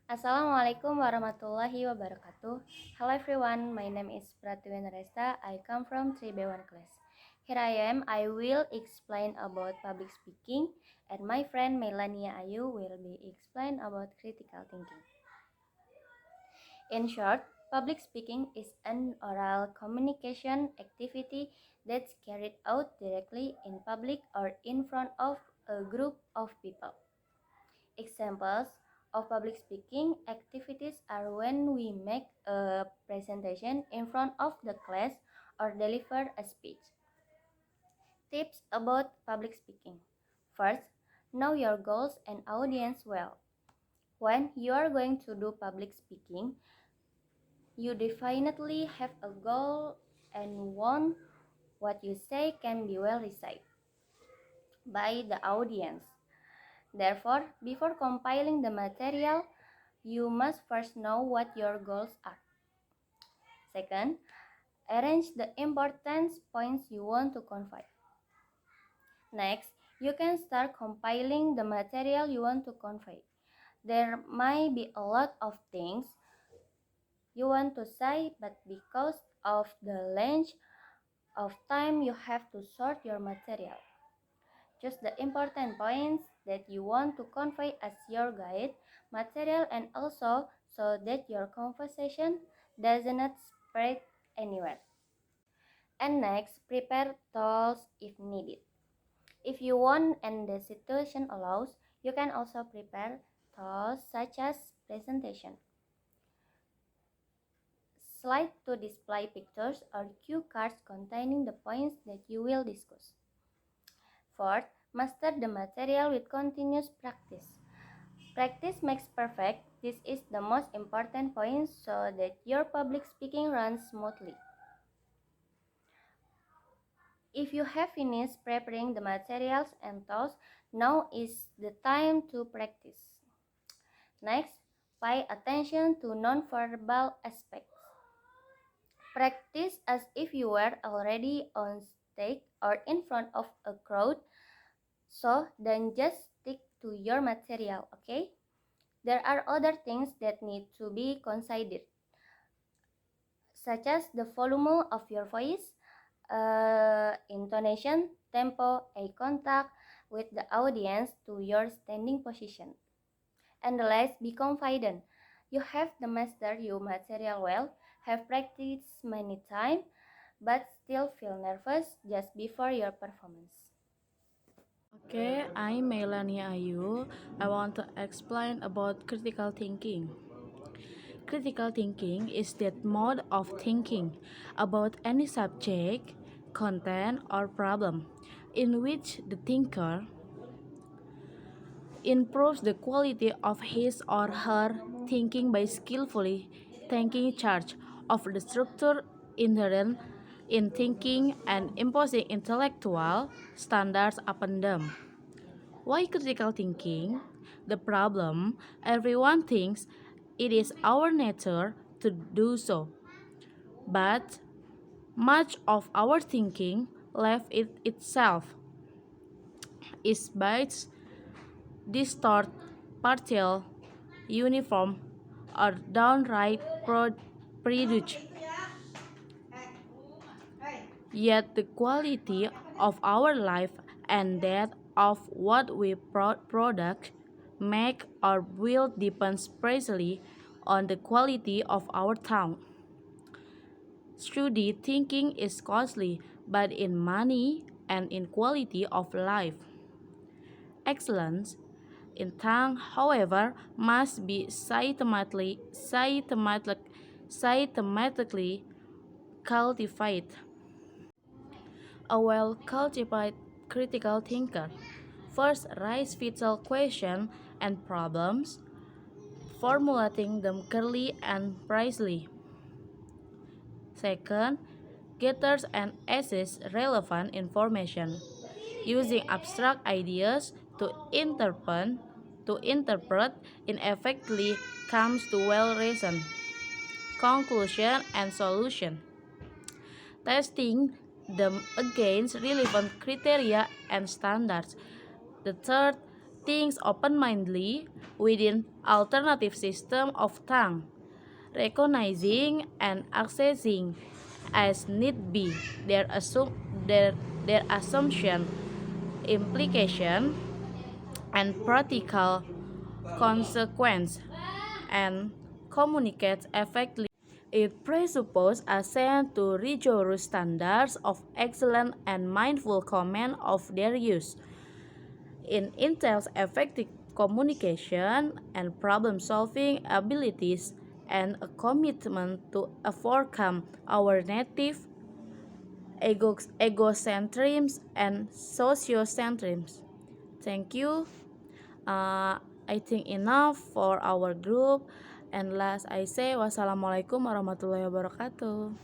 Assalamualaikum warahmatullahi wabarakatuh. Hello everyone, my name is Pratiwin Resta. I come from 3B1 class. Here I am, I will explain about public speaking and my friend Melania Ayu will be explain about critical thinking. In short, public speaking is an oral communication activity that's carried out directly in public or in front of a group of people. Examples of public speaking activities are when we make a presentation in front of the class or deliver a speech. Tips about public speaking. First, know your goals and audience well. When you are going to do public speaking, you definitely have a goal and want what you say can be well received by the audience. Therefore, before compiling the material, you must first know what your goals are. Second, arrange the important points you want to convey. Next, you can start compiling the material you want to convey. There might be a lot of things you want to say, but because of the length of time, you have to sort your material. Choose the important points that you want to convey as your guide material and also so that your conversation does not spread anywhere. And next, prepare tools if needed. If you want and the situation allows, you can also prepare tools such as presentation, slide to display pictures or cue cards containing the points that you will discuss. Fourth, master the material with continuous practice. Practice makes perfect. This is the most important point so that your public speaking runs smoothly. If you have finished preparing the materials and tools, now is the time to practice. Next, pay attention to non-verbal aspects. Practice as if you were already on stage or in front of a crowd, so don't just stick to your material, okay? There are other things that need to be considered, such as the volume of your voice, intonation, tempo, eye contact with the audience to your standing position. And the last, be confident. You have the master your material well, have practiced many times, but still feel nervous just before your performance. Okay, I'm Melania Ayu. I want to explain about critical thinking. Critical thinking is that mode of thinking about any subject, content, or problem in which the thinker improves the quality of his or her thinking by skillfully taking charge of the structure inherent in thinking and imposing intellectual standards upon them. Why critical thinking? The problem everyone thinks it is our nature to do so, but much of our thinking left it itself is biased, distort, partial, uniform, or downright prejudiced. Yet the quality of our life and that of what we product, make, or build depends precisely on the quality of our tongue. Study thinking is costly, but in money and in quality of life. Excellence in tongue, however, must be systematically cultivated. A well-cultivated critical thinker first raises vital questions and problems, formulating them clearly and precisely. Second, gathers and assesses relevant information, using abstract ideas to interpret ineffectively comes to well-reasoned conclusion and solution, testing them against relevant criteria and standards. The third, thinks open-mindedly within alternative system of tongue, recognizing and accessing as need be their assumption, implication, and practical consequence, and communicates effectively. It presupposes assent to rigorous standards of excellence and mindful command of their use. It entails effective communication and problem-solving abilities and a commitment to overcome our native egocentrism and sociocentrism. Thank you. I think enough for our group. And last I say wassalamualaikum warahmatullahi wabarakatuh.